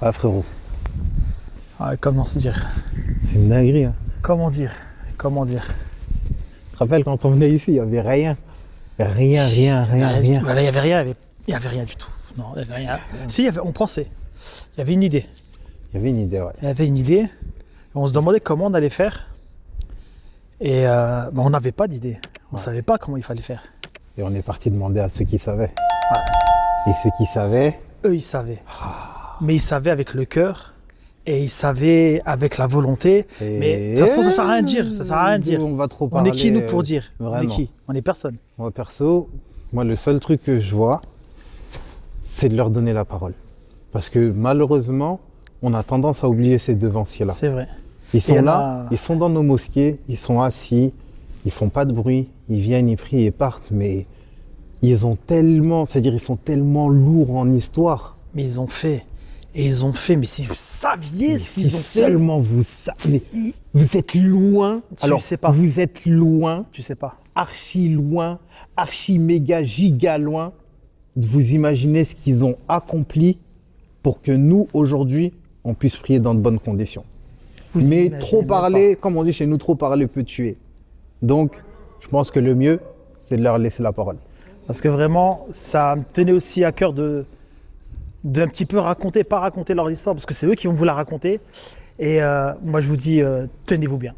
Ah frérot, Ah, comment se dire? c'est une dinguerie. Hein. Comment dire? Comment dire? Tu te rappelles quand on venait ici, il n'y avait rien. Rien, rien, rien, rien. Voilà, il n'y avait rien, il y avait rien du tout. Non, il y avait rien. Si, on pensait. Il y avait une idée. Il y avait une idée, ouais. Il y avait une idée. On se demandait comment on allait faire. Et on n'avait pas d'idée. On ne savait pas comment il fallait faire. Et on est parti demander à ceux qui savaient. Et ceux qui savaient, Eux, ils savaient. Mais ils savaient avec le cœur. Et ils savaient avec la volonté. Mais de toute façon, ça ne sert à rien de dire. Ça sert à rien de dire. On va trop On parler. est qui, nous, pour dire? Vraiment. On est qui? On est personne. Moi perso, le seul truc que je vois, c'est de leur donner la parole. Parce que malheureusement, on a tendance à oublier ces devanciers-là. C'est vrai. Ils sont Et là, ils sont dans nos mosquées, ils sont assis, ils font pas de bruit, ils viennent, ils prient et partent, mais ils ont tellement, c'est-à-dire ils sont tellement lourds en histoire. Mais ils ont fait. Et ils ont fait. Mais si vous saviez ce qu'ils ont fait. Seulement vous savez. Vous êtes loin. Tu sais pas. Vous êtes loin, Tu sais pas. archi loin, archi méga giga loin. Vous imaginez ce qu'ils ont accompli pour que nous, aujourd'hui, on puisse prier dans de bonnes conditions. Vous Mais imaginez trop même parler, comme on dit chez nous, trop parler peut tuer. Donc, je pense que le mieux, c'est de leur laisser la parole. Parce que vraiment, ça me tenait aussi à cœur d'un petit peu raconter, pas raconter leur histoire, parce que c'est eux qui vont vous la raconter. Et moi, je vous dis, tenez-vous bien.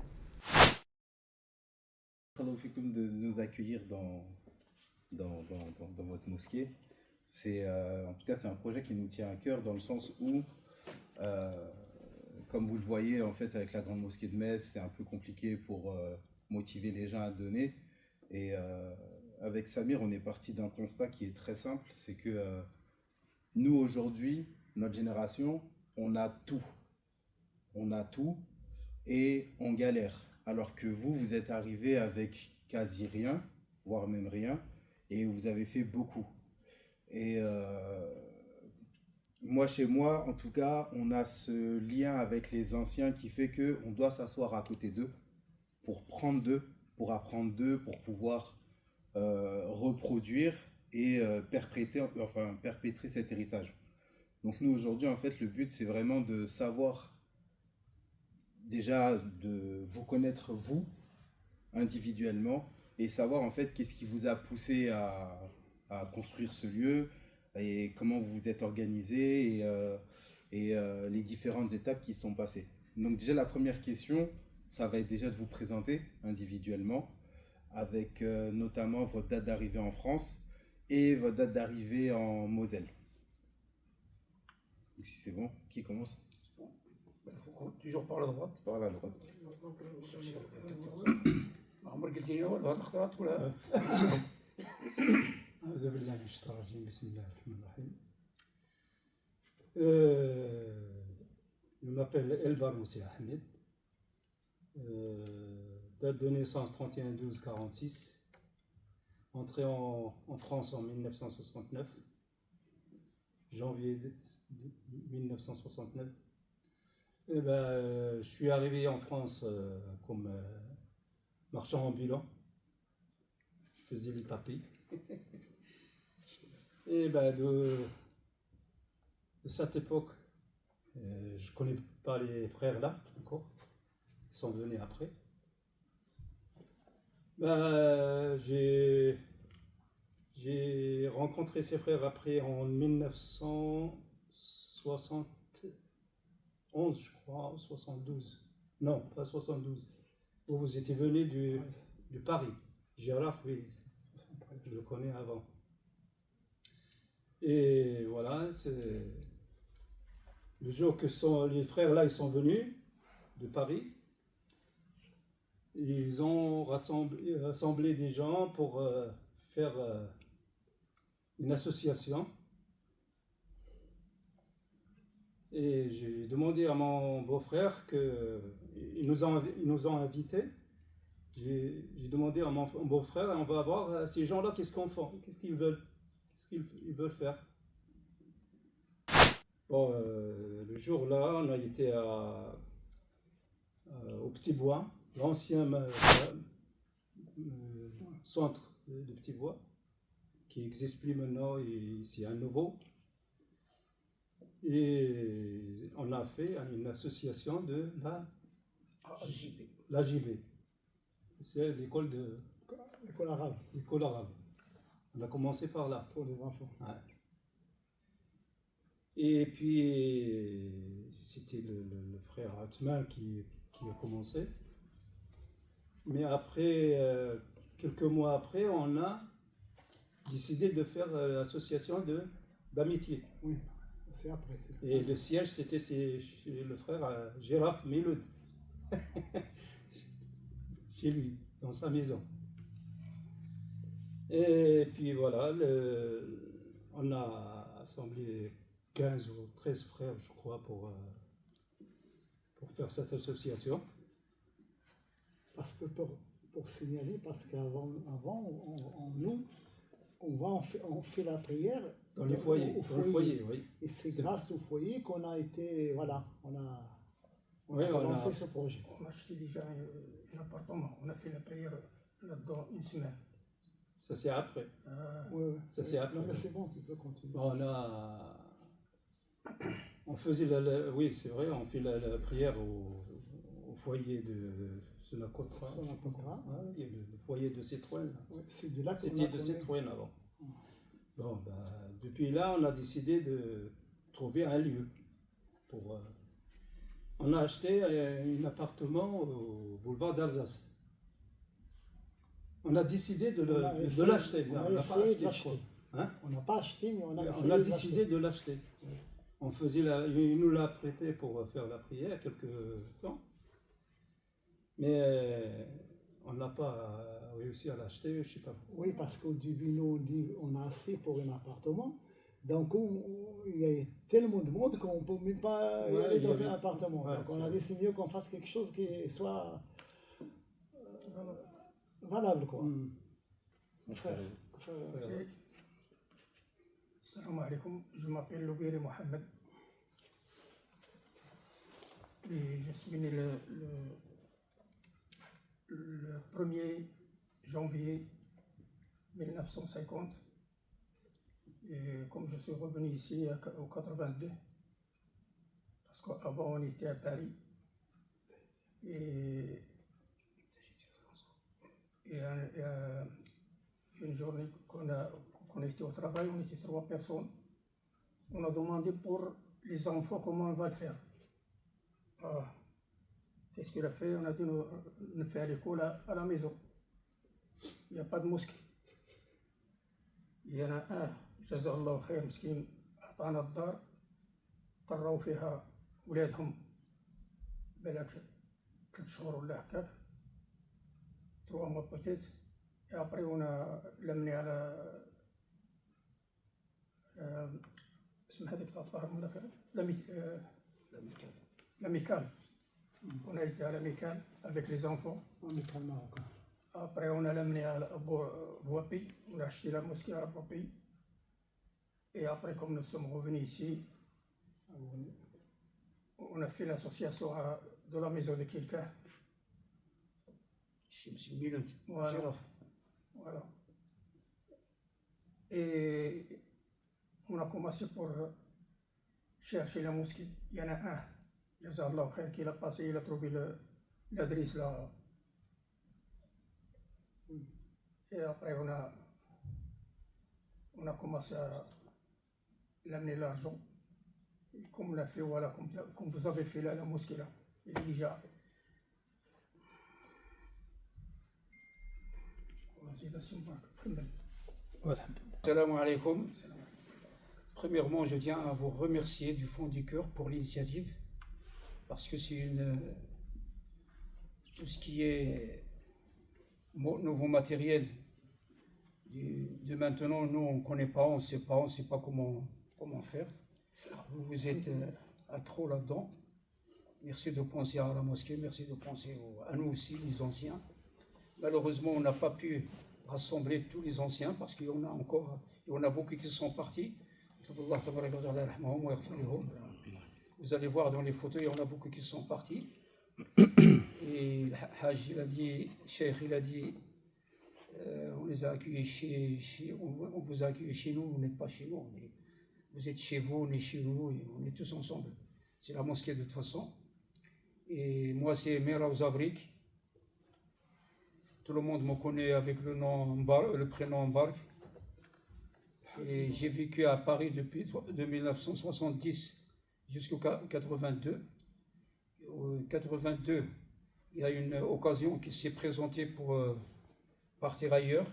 De nous accueillir dans votre mosquée. En tout cas, c'est un projet qui nous tient à cœur dans le sens où, comme vous le voyez, en fait, avec la grande mosquée de Metz, c'est un peu compliqué pour motiver les gens à donner. Et avec Samir, on est parti d'un constat qui est très simple, c'est que nous, aujourd'hui, notre génération, on a tout. On a tout et on galère. Alors que vous êtes arrivé avec quasi rien, voire même rien, et vous avez fait beaucoup. Et moi, chez moi, en tout cas, on a ce lien avec les anciens qui fait qu'on doit s'asseoir à côté d'eux pour prendre d'eux, pour apprendre d'eux, pour pouvoir reproduire et perpétrer cet héritage. Donc nous, aujourd'hui, en fait, le but, c'est vraiment de savoir, déjà, de vous connaître, vous, individuellement, et savoir, en fait, qu'est-ce qui vous a poussé à construire ce lieu, et comment vous vous êtes organisé, et les différentes étapes qui sont passées. Donc déjà, la première question, ça va être déjà de vous présenter individuellement, avec notamment votre date d'arrivée en France et votre date d'arrivée en Moselle. Donc, si c'est bon, qui commence? Il faut toujours par la droite. Par la droite. عمر قلت لي اول هاد الاختيارات كلها أعوذ بالله من الشيطان الرجيم بسم الله الرحمن الرحيم. Je m'appelle Elbar Moussi Ahmed. Date de naissance 31-12-46. Entré en France en 1969. Janvier 1969. Je suis arrivé en France comme marchand ambulant. Je faisais les tapis. Et de cette époque, je ne connais pas les frères là encore. Ils sont venus après. J'ai rencontré ces frères après en 1971, je crois, 72. Non, pas 72. Vous étiez venus de Paris. Giraffe, oui, je le connais avant. Et voilà, c'est le jour que les frères là, ils sont venus de Paris. Ils ont rassemblé des gens pour faire une association. Et j'ai demandé à mon beau-frère ils nous ont invités. J'ai demandé à mon beau-frère, on va voir ces gens-là, qu'est-ce qu'ils font, qu'est-ce qu'ils veulent faire. Bon, le jour-là, on a été au Petit Bois, l'ancien centre de Petit Bois, qui n'existe plus maintenant, et c'est un nouveau. Et on a fait une association de JB. l'AJB. C'est l'école arabe l'école arabe. On a commencé par là. pour les enfants. Ouais. Et puis, c'était le frère Atman qui a commencé. Mais après, quelques mois après, on a décidé de faire l'association d'amitié. Oui, c'est après. Et le siège, c'était chez le frère Gérard Miloud. Chez lui, dans sa maison. Et puis voilà, on a assemblé 15 ou 13 frères, je crois, pour faire cette association. Parce que pour signaler, parce qu'avant, nous, on fait la prière Dans les foyers, au dans le foyer, oui. Et c'est C'est- grâce au foyer qu'on a été, voilà, on Oui, a on a- lancé ce projet. On a acheté déjà un appartement. On a fait la prière là-dedans une semaine. Ça c'est après. Ouais. Ça, c'est après, Non, mais ouais. c'est bon, tu peux continuer. On faisait oui, c'est vrai, on fait la prière au foyer de Sonacotra. Sonacotra. Ouais, il y a le foyer de Citroën. Ouais, c'est de là qu'on C'était a de connu. Citroën avant. Bon, depuis là, on a décidé de trouver un lieu pour. On a acheté un appartement au boulevard d'Alsace. On a décidé de l'acheter. On a On n'a pas essayé acheté, de je crois. l'acheter. Hein? On n'a pas acheté, mais on a essayé On a de décidé l'acheter. de l'acheter. On faisait il nous l'a prêté pour faire la prière quelque temps. Mais on n'a pas réussi à l'acheter, je sais pas. Oui, parce qu'au début, nous, on dit on a assez pour un appartement. Donc, il y a tellement de monde qu'on ne peut même pas y Ouais, aller il y dans avait- un appartement. ouais, Donc, c'est on a vrai. décidé qu'on fasse quelque chose qui soit valable, quoi. Enfin, Salam alaikum, je m'appelle Louguiri Mohamed. Et je suis né le 1er janvier 1950. Et comme je suis revenu ici au 82, parce qu'avant on était à Paris. Et une journée qu'on était au travail, on était 3 personnes. On a demandé pour les enfants comment on va le faire. Qu'est-ce qu'il a fait? On a dit on fait à l'école à la maison. Il n'y a pas de mosquée. Il y en a un, جزاه الله خير مسكين أعطانا الدار قراو فيها ولادهم بلاك 3 شهور ولا هكاك 3 mois peut-être. Et après on a l'amené à اسمها هذيك تاع الطهر ولا خير l'amicale. On a été à l'amicale avec les enfants. on est calme marocain. Après, on a l'amené à Boapi, on a acheté la mosquée à Boapi. Et après, comme nous sommes revenus ici, on a fait l'association de la maison de quelqu'un. Chez M. Miloud. Voilà. Voilà. Et on a commencé pour chercher la mosquée. Il y en a un, Jazallah Khair, qui l'a passé, il a trouvé l'adresse là. Et après, on a commencé à l'amener l'argent. Et comme on l'a fait, voilà, comme vous avez fait là, la mosquée là, il est déjà. Salam alaikum. Premièrement, je tiens à vous remercier du fond du cœur pour l'initiative, parce que c'est tout ce qui est nouveau matériel de maintenant, nous on ne connaît pas, on ne sait pas comment faire. Vous êtes accro là-dedans. Merci de penser à la mosquée, merci de penser à nous aussi, les anciens. Malheureusement, on n'a pas pu rassembler tous les anciens parce qu'il y en a beaucoup qui sont partis. Vous allez voir dans les photos, il y en a beaucoup qui sont partis. Et le Hajj, il a dit, Cheikh, il a dit, on les a accueillis on vous a accueillis chez nous, vous n'êtes pas chez nous, vous êtes chez vous, on est chez nous, et on est tous ensemble. C'est la mosquée de toute façon. Et moi, c'est Mera Zabrik. Tout le monde me connaît avec le prénom Mbark. Et j'ai vécu à Paris depuis de 1970 jusqu'au 82. En 82, il y a une occasion qui s'est présentée pour partir ailleurs.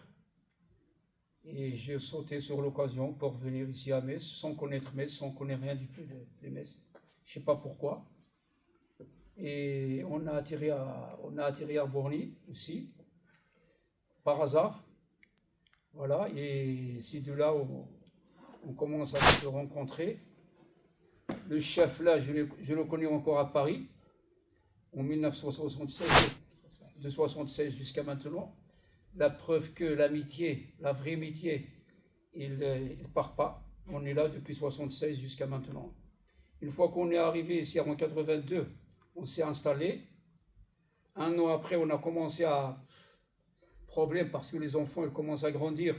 Et j'ai sauté sur l'occasion pour venir ici à Metz, sans connaître Metz, sans connaître rien du tout de Metz. Je ne sais pas pourquoi. Et on a atterri à Borny aussi, par hasard. Voilà, et c'est de là où on commence à se rencontrer. Le chef là, je le connais encore à Paris, en 1976, de 76 jusqu'à maintenant. La preuve que l'amitié, la vraie amitié, il ne part pas. On est là depuis 76 jusqu'à maintenant. Une fois qu'on est arrivé ici en 82, on s'est installé. Un an après, on a commencé à problème parce que les enfants ils commencent à grandir.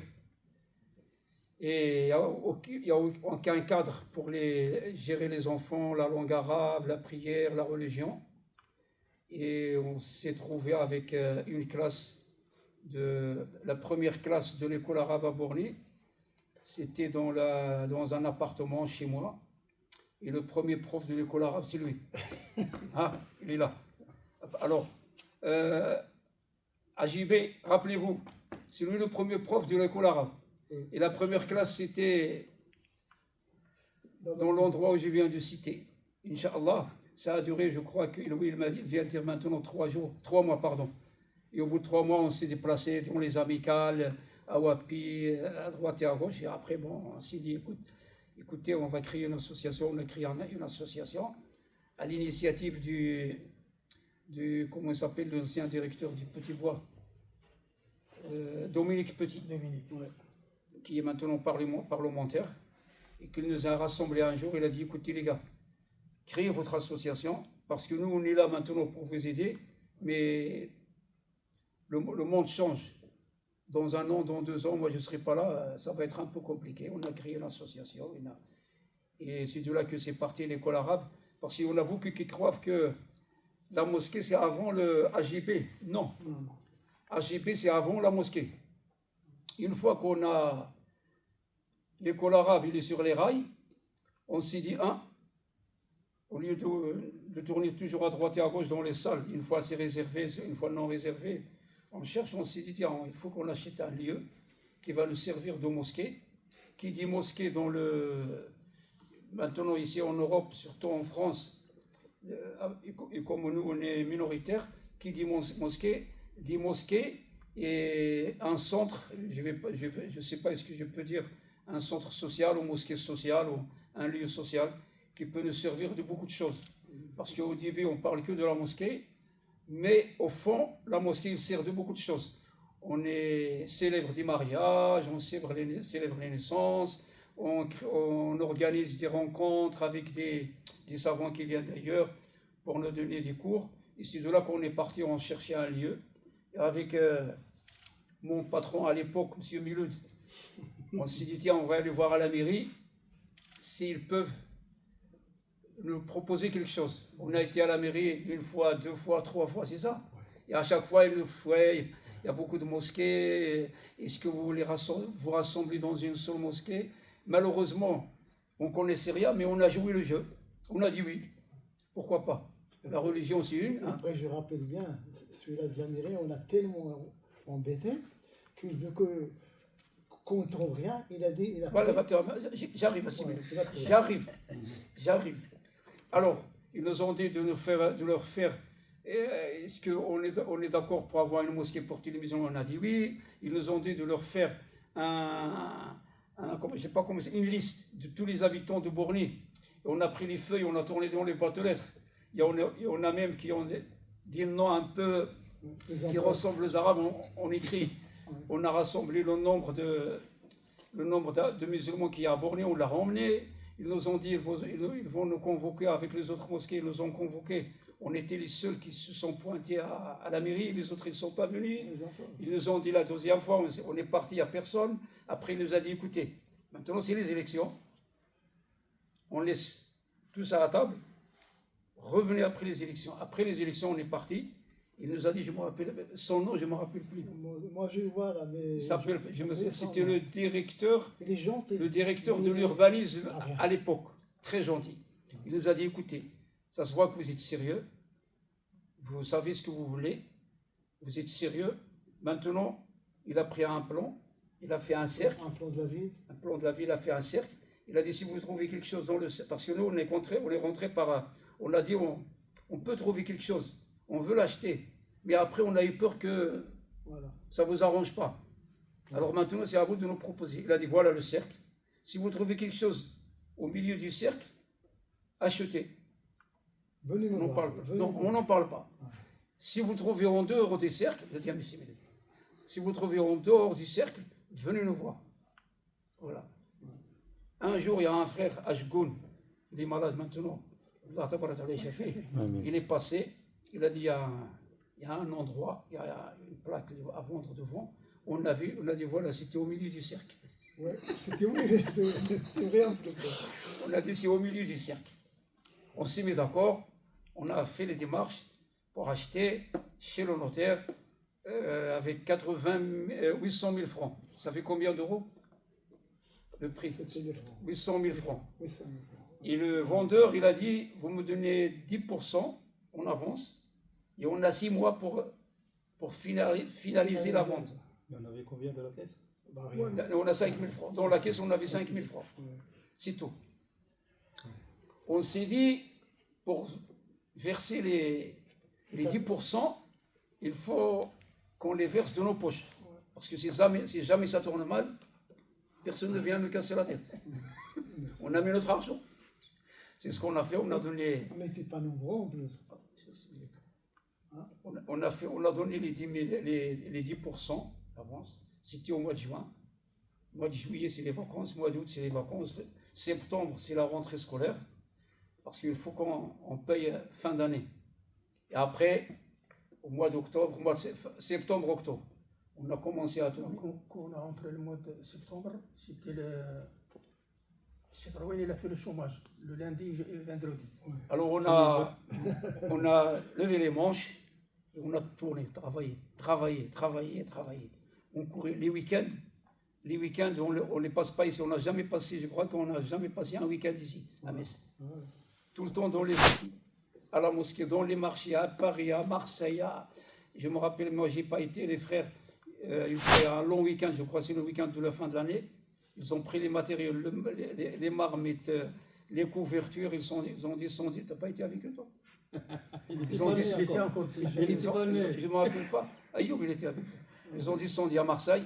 Et il n'y a aucun cadre pour gérer les enfants, la langue arabe, la prière, la religion. Et on s'est trouvé avec une classe, la première classe de l'école arabe à Borny. C'était dans un appartement chez moi. Et le premier prof de l'école arabe, c'est lui. Ah, il est là. Alors, AJB, rappelez-vous, c'est lui le premier prof de l'école arabe. Et la première classe, c'était dans l'endroit où je viens de citer. Inch'Allah, ça a duré, je crois qu'il vient de dire maintenant 3 mois, pardon. Et au bout de 3 mois, on s'est déplacé dans les amicales, à Wapi, à droite et à gauche. Et après, bon, on s'est dit, écoutez, on va créer une association. On a créé une association à l'initiative comment il s'appelle, l'ancien directeur du Petit Bois, Dominique Petit. Dominique. Ouais, qui est maintenant parlementaire, et qu'il nous a rassemblés un jour. Il a dit, écoutez les gars, créez votre association, parce que nous, on est là maintenant pour vous aider, mais le monde change. Dans 1 an, dans 2 ans, moi je ne serai pas là, ça va être un peu compliqué. On a créé l'association, et c'est de là que c'est parti l'école arabe, parce qu'on a beaucoup qui croient que la mosquée c'est avant le AGB. Non, AGB c'est avant la mosquée. Une fois qu'on a l'école arabe, il est sur les rails, on s'est dit, au lieu de tourner toujours à droite et à gauche dans les salles, une fois c'est réservé, une fois non réservé, on s'est dit, tiens, il faut qu'on achète un lieu qui va nous servir de mosquée. Qui dit mosquée maintenant ici en Europe, surtout en France, et comme nous on est minoritaire, qui dit mosquée, dit mosquée et un centre, je sais pas est-ce que je peux dire un centre social ou mosquée sociale ou un lieu social qui peut nous servir de beaucoup de choses. Parce qu'au début on parle que de la mosquée, mais au fond la mosquée sert de beaucoup de choses. On célèbre des mariages, on célèbre les naissances, on organise des rencontres avec des savants qui viennent d'ailleurs pour nous donner des cours. Et c'est de là qu'on est parti, on cherchait un lieu. Et avec mon patron à l'époque, M. Miloud, on s'est dit, tiens, on va aller voir à la mairie s'ils peuvent nous proposer quelque chose. On a été à la mairie 1 fois, 2 fois, 3 fois, c'est ça. Et à chaque fois, ils nous fouaient. Il y a beaucoup de mosquées. Est-ce que vous voulez vous rassembler dans une seule mosquée? Malheureusement, on ne connaissait rien, mais on a joué le jeu. On a dit oui. Pourquoi pas? La religion, c'est une. Après, je rappelle bien, celui-là de la mairie, on a tellement embêté qu'il veut qu'on ne trouve rien. Il a dit. Voilà, j'arrive à 6 minutes. J'arrive. Alors, ils nous ont dit de leur faire. Est-ce qu'on est d'accord pour avoir une mosquée pour télévision? On a dit oui. Ils nous ont dit de leur faire une liste de tous les habitants de Borny. Et on a pris les feuilles, on a tourné dans les boîtes aux lettres. Il y en a même qui ont des noms un peu qui ressemblent aux Arabes. On écrit. On a rassemblé le nombre de musulmans qui y a à Borny. On l'a ramené. Ils nous ont dit ils vont nous convoquer avec les autres mosquées. Ils nous ont convoqués. On était les seuls qui se sont pointés à la mairie, les autres ils ne sont pas venus. Ils nous ont dit la 2e fois, on est parti, il n'y a personne. Après il nous a dit, écoutez, maintenant c'est les élections. on laisse tous à la table, revenez après les élections. Après les élections, on est parti. Il nous a dit, je me rappelle, son nom, je ne me rappelle plus. Moi, je le vois là, mais. Il s'appelle, c'était le directeur, Il est gentil. le directeur de Il est- l'urbanisme Ah, bien. à l'époque. Très gentil. Il nous a dit, écoutez, ça se voit que vous êtes sérieux. Vous savez ce que vous voulez. Vous êtes sérieux. Maintenant, il a pris un plan. Il a fait un cercle. Un plan de la vie. Un plan de la ville a fait un cercle. Il a dit si vous trouvez quelque chose dans le cercle, parce que nous on est rentré par, on a dit on peut trouver quelque chose, on veut l'acheter, mais après on a eu peur que Voilà. ça vous arrange pas. Alors maintenant c'est à vous de nous proposer. Il a dit voilà le cercle. Si vous trouvez quelque chose au milieu du cercle, achetez. Venez nous On n'en voir. parle pas. Venez Non, nous on voir. n'en parle pas. Si vous trouvez en dehors des cercles, il a dit ah, mais c'est bien. Si vous trouvez en dehors du cercle, venez nous voir. Voilà. Un jour, il y a un frère, Ashgoun, il est malade maintenant. Allah tabarak wa ta'ala, il est passé, il a dit il y a un endroit, il y a une plaque à vendre devant. On a vu, on a dit voilà, c'était au milieu du cercle. Ouais, c'était où c'est vrai en plus. On a dit c'est au milieu du cercle. On s'est mis d'accord, on a fait les démarches pour acheter chez le notaire avec 800 000 francs. Ça fait combien d'euros? Le prix, C'était les francs. 800 000 francs. Oui, ça. Et le vendeur, il a dit, vous me donnez 10% en avance, et on a 6 mois pour finaliser la vente. Il y en avait combien de la caisse? Bah, rien. On a 5 000 francs. Dans la caisse, on avait 5 000 francs. Ouais. C'est tout. On s'est dit, pour verser les 10%, il faut qu'on les verse de nos poches. Parce que si jamais ça tourne mal, personne ne vient nous casser la tête. On a mis notre argent. C'est ce qu'on a fait, on a donné... On n'était pas nombreux en plus. On a donné les 10% d'avance. C'était au mois de juin. Mois de juillet, c'est les vacances. Mois d'août, c'est les vacances. Septembre, c'est la rentrée scolaire. Parce qu'il faut qu'on paye fin d'année. Et après, au mois d'octobre, septembre-octobre, on a commencé à tourner. Quand on a rentré le mois de septembre, c'était le. Citroën, il a fait le chômage, le lundi et le vendredi. Alors on a levé les manches et on a tourné, travaillé. On courait les week-ends, on les passe pas ici, on n'a jamais passé, je crois qu'on n'a jamais passé un week-end ici, à Metz. Tout le temps à la mosquée, dans les marchés, à Paris, à Marseille, je me rappelle, moi j'ai pas été, les frères, ils faisaient un long week-end, je crois que c'est le week-end de la fin de l'année. Ils ont pris les matériaux, les marmites, les couvertures, ils ont descendu. T'as pas été avec eux, toi? Ils ont descendu. Je ne me rappelle pas. Ayoub, il était avec eux. Ils ont descendu à Marseille.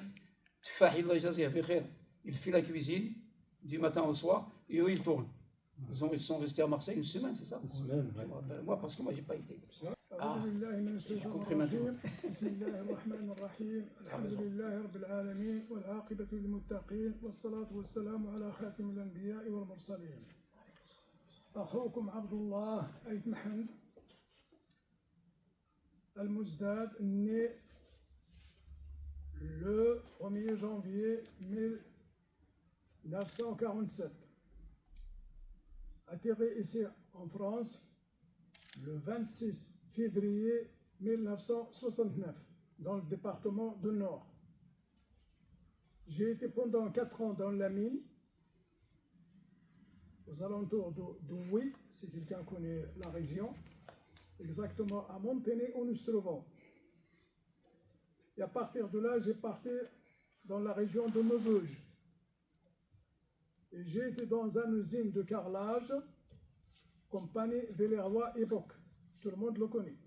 Il fait la cuisine du matin au soir et eux, ils tournent. Ils sont restés à Marseille une semaine, c'est ça? Une semaine, Je me rappelle, moi, parce que moi, j'ai pas été. أعوذ بالله من الشيطان compris maintenant. الرجيم بسم الله الرحمن الرحيم الحمد لله رب العالمين والعاقبة للمتقين والصلاة والسلام على خاتم الأنبياء والمرسلين أخوكم عبد الله أيت محمد المزداد né le 1er janvier 1947 atterri ici en France le 26 février 1969, dans le département du Nord. J'ai été pendant 4 ans dans la mine, aux alentours d'Ouy, si quelqu'un connaît la région, exactement à Montenay, où nous nous trouvons. Et à partir de là, j'ai parti dans la région de Maubeuge. Et j'ai été dans une usine de carrelage, compagnie Velleroy et Bock. Tout le monde le connaît.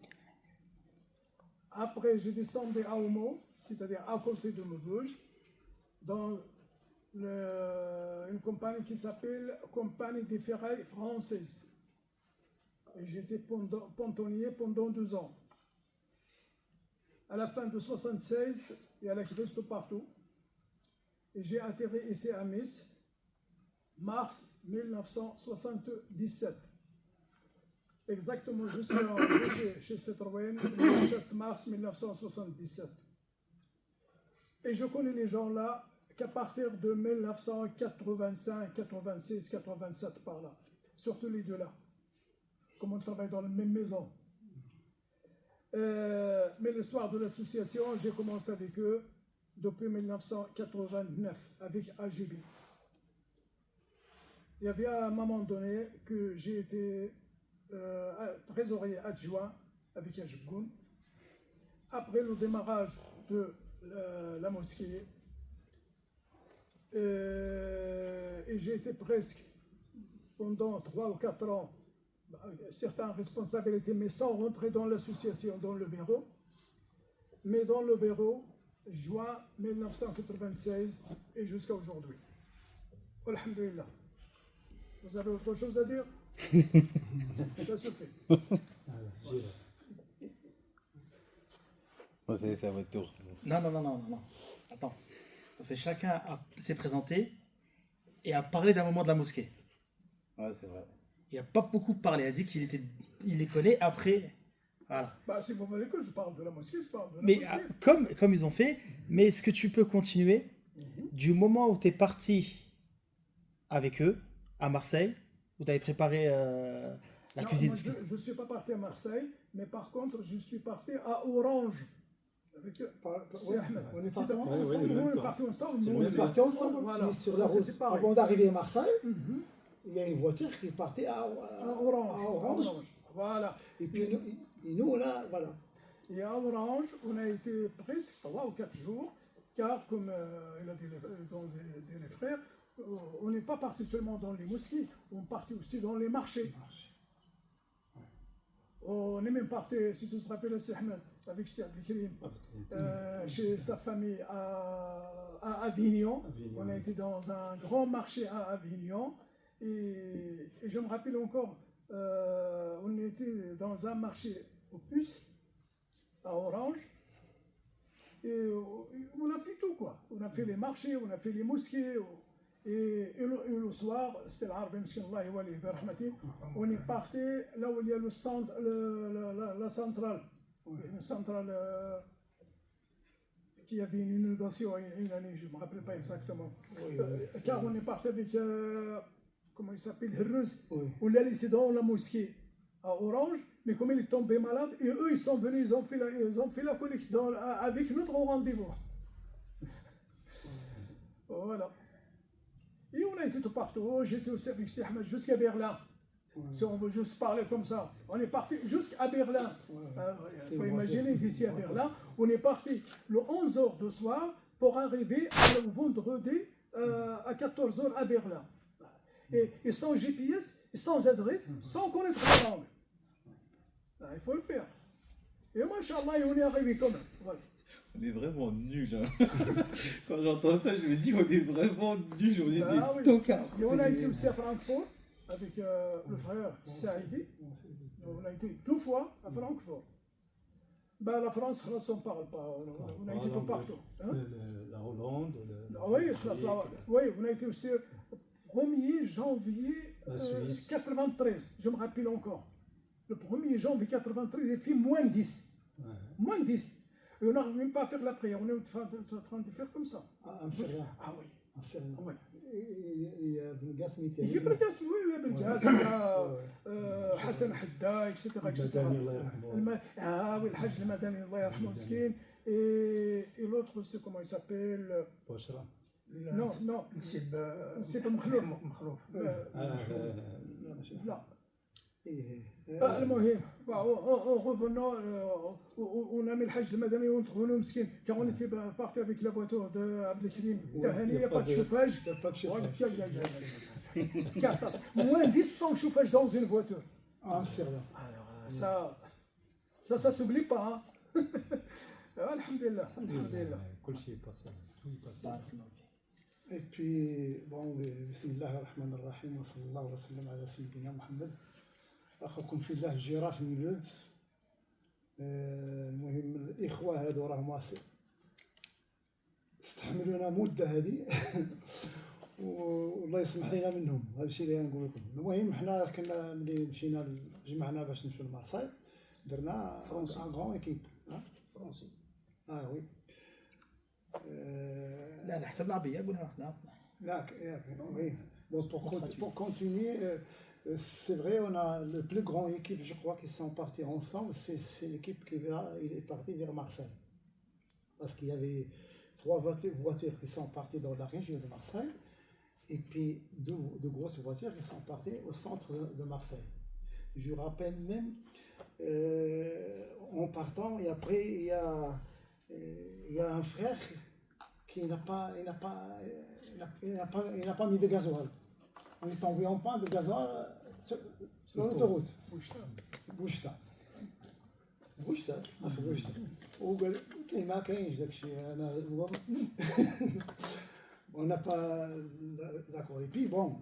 Après, j'ai descendu à Homo, c'est-à-dire à côté de Maubeuge, dans une compagnie qui s'appelle Compagnie des Ferrailles Françaises. Et j'étais pontonnier pendant 2 ans. À la fin de 1976, il y a la crise de partout. Et j'ai atterri ici à Metz, mars 1977. Exactement, je suis embauché chez Citroën le 7 mars 1977. Et je connais les gens là qu'à partir de 1985, 86, 87 par là. surtout les deux là, comme on travaille dans la même maison. Mais l'histoire de l'association, j'ai commencé avec eux depuis 1989 avec AGB. Il y avait à un moment donné que j'ai été trésorier adjoint avec Ajboun. Après le démarrage de la mosquée, et j'ai été presque pendant 3 ou 4 ans, certaines responsabilités, mais sans rentrer dans l'association, dans le bureau. Mais dans le bureau, juin 1996 et jusqu'à aujourd'hui. Alhamdulillah. Vous avez autre chose à dire? Ça se fait. C'est à votre tour. Non. Attends. Parce que chacun s'est présenté et a parlé d'un moment de la mosquée. Ouais, c'est vrai. Il n'a pas beaucoup parlé. Il a dit il les connaît après. Voilà. Bah, si vous voulez que je parle de la mosquée, je parle de la Mais mosquée. comme ils ont fait, mais est-ce que tu peux continuer du moment où tu es parti avec eux à Marseille, où tu avais préparé la Non, cuisine? moi, je ne suis pas parti à Marseille, mais par contre, je suis parti à Orange. Avec Oui, Ahmed. on est C'est parti ensemble, oui, nous, on d'accord. est partis ensemble. C'est nous On est aussi. partis ensemble, Voilà. mais sur Voilà, la c'est route, séparé. avant d'arriver à Marseille, Mhm. il y a une voiture qui est partie à À Orange. Voilà. Et puis nous, on a, voilà. Et à Orange, on a été presque 3 ou 4 jours, car comme il a dit les frères, on n'est pas parti seulement dans les mosquées, on partit aussi dans les marchés. On est même parti, si tu te rappelles, Ahmed, avec Saad Bikrim, chez sa famille à Avignon. On a été dans un grand marché à Avignon. Et je me rappelle encore, on était dans un marché aux puces, à Orange. Et on a fait tout, quoi. On a fait les marchés, on a fait les mosquées. Et le soir, c'est l'Arab, on est parti là où il y a le centre, la centrale. Une centrale qui avait une inondation une année, je ne me rappelle pas exactement. Car on est parti avec, comment il s'appelle, Herreuse. On l'a laissé dans la mosquée à Orange, mais comme il est tombé malade, et eux ils sont venus, ils ont fait la collecte avec notre rendez-vous. Voilà. Et on a été tout partout. J'étais aussi avec Ahmed jusqu'à Berlin. Si on veut juste parler comme ça, on est parti jusqu'à Berlin. Il faut imaginer d'ici à Berlin, on est parti le 11h du soir pour arriver le vendredi à 14h à Berlin. Et sans GPS, sans adresse, sans connaître la langue. Il faut le faire. Et machallah, on est arrivé quand même. Voilà. On est vraiment nuls. Hein. Quand j'entends ça, je me dis on est vraiment nuls, on est des tocards. Et on a été aussi à Francfort avec le frère Saïdi. On a été 2 fois à Francfort. Ben, la France, on ne parle pas. On a été tout partout. Hein? La Hollande. Oui, on a été aussi 1er janvier La Suisse. 93. Je me rappelle encore. Le 1er janvier 93, il fait moins 10. Ouais. Moins 10. Et on n'arrive même pas à faire la prière, on est en train de faire comme ça. Un Syrian. Ah oui. Un Syrian. Oui. Et بالقاسم يتعلم. يجيب القاسم وي بالقاسم حسن حدا اكسترا اكسترا وي الحاج المدني الله يرحمه مسكين et l'autre c'est comment il s'appelle Bochra. non c'est pas مخلوف لا المهم revenons on a mis le Hajj المدني ونتغنوا مسكين car on était parti avec la voiture de Abdelkrim Tahani, il n'y a pas de chauffage. Moins 10 sans chauffage dans une voiture. Ah, sérieux. Alors ça s'oublie pas. Hein. Alhamdulillah. Tout est passé. Et puis, bon, bismillah ar-Rahman ar-Rahim, wa sallallahu wa sallam ala sayyidina Muhammad. أخوكم في الله جراف من الولد. المهم الإخوة هذو راهم استحملونا مدة هذه والله يسمح لنا منهم. هذا الشيء اللي نقول لكم. المهم حنا كنا ملي مشينا جمعنا باش نمشيو لمارساي درنا ان غران ايكيب فرنسي. وي. لا حتى بالعربية قولها. لا وي Bon, pour continuer, c'est vrai, on a le plus grand équipe, je crois, qui sont partis ensemble, c'est l'équipe il est parti vers Marseille. Parce qu'il y avait 3 voitures qui sont parties dans la région de Marseille, et puis 2 grosses voitures qui sont parties au centre de Marseille. Je rappelle même, en partant, et après, il y a un frère qui n'a pas mis de gasoil. On est tombé en panne de gasoil sur l'autoroute. بوشتا وقال لي ما كاينش داك الشيء انا on n'a pas d'accord. Et puis bon,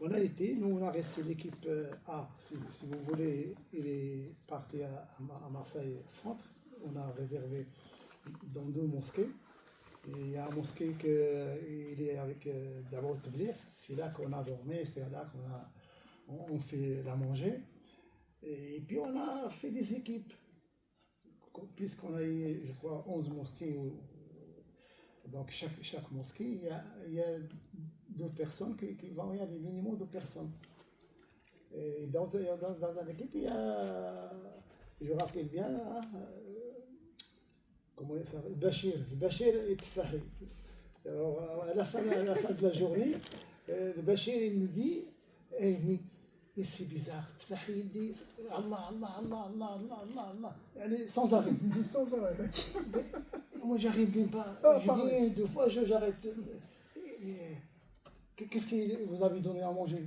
on a été, nous on a resté l'équipe A, si vous voulez, il est parti à Marseille centre, on a réservé dans 2 mosquées. Et il y a un mosquée il est avec d'abord Tablir, c'est là qu'on a dormi, c'est là qu'on fait la manger. Et puis on a fait des équipes, puisqu'on a eu, je crois, 11 mosquées. Donc chaque mosquée, il y a 2 personnes qui vont, il y a le minimum de personnes. Et dans une équipe, il y a, je rappelle bien, comment il s'appelle, Bachir et Tfahi. Alors à la fin de la journée, le Bachir il nous dit, hey, mais c'est bizarre, Tfahi il dit Allah, Allah, Allah, Allah, Allah, Allah, Allah, allez, sans arrêt. Sans arrêt. Moi j'arrive même pas, je dis 2 fois j'arrête. Qu'est-ce que vous avez donné à manger?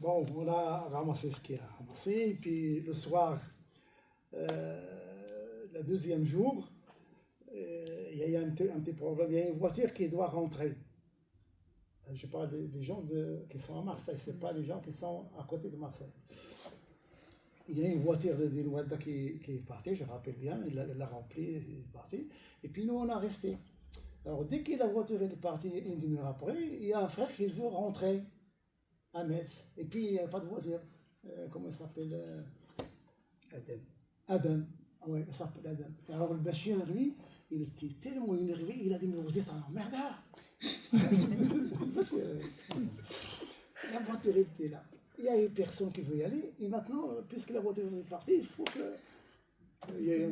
Bon, on a ramassé ce qu'il a ramassé, et puis le soir, le 2e jour, il y a un petit problème, il y a une voiture qui doit rentrer. Je parle des gens qui sont à Marseille, ce n'est pas les gens qui sont à côté de Marseille. Il y a une voiture de Loualda qui est partie, je rappelle bien, il l'a remplie, il est parti. Et puis nous, on a resté. Alors dès que la voiture est partie une demi-heure après, il y a un frère qui veut rentrer à Metz. Et puis il n'y a pas de voiture. Comment il s'appelle Adam. Oui, il s'appelle Adam. Alors le Bachir, lui, il était tellement énervé, il a dit, mais vous êtes un emmerdeur. La voiture était là. Il y a une personne qui veut y aller, et maintenant, puisque la voiture est partie, il faut que... Il y a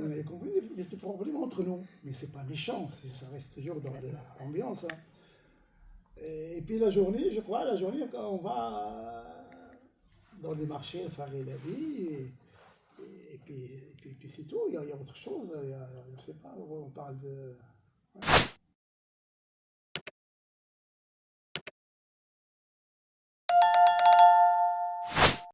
des problèmes entre nous. Mais c'est pas méchant, ça reste toujours dans l'ambiance. Hein. Et puis la journée, je crois, on va dans les marchés faire la vie, et puis c'est tout. Il y a autre chose, je ne sais pas, on parle de...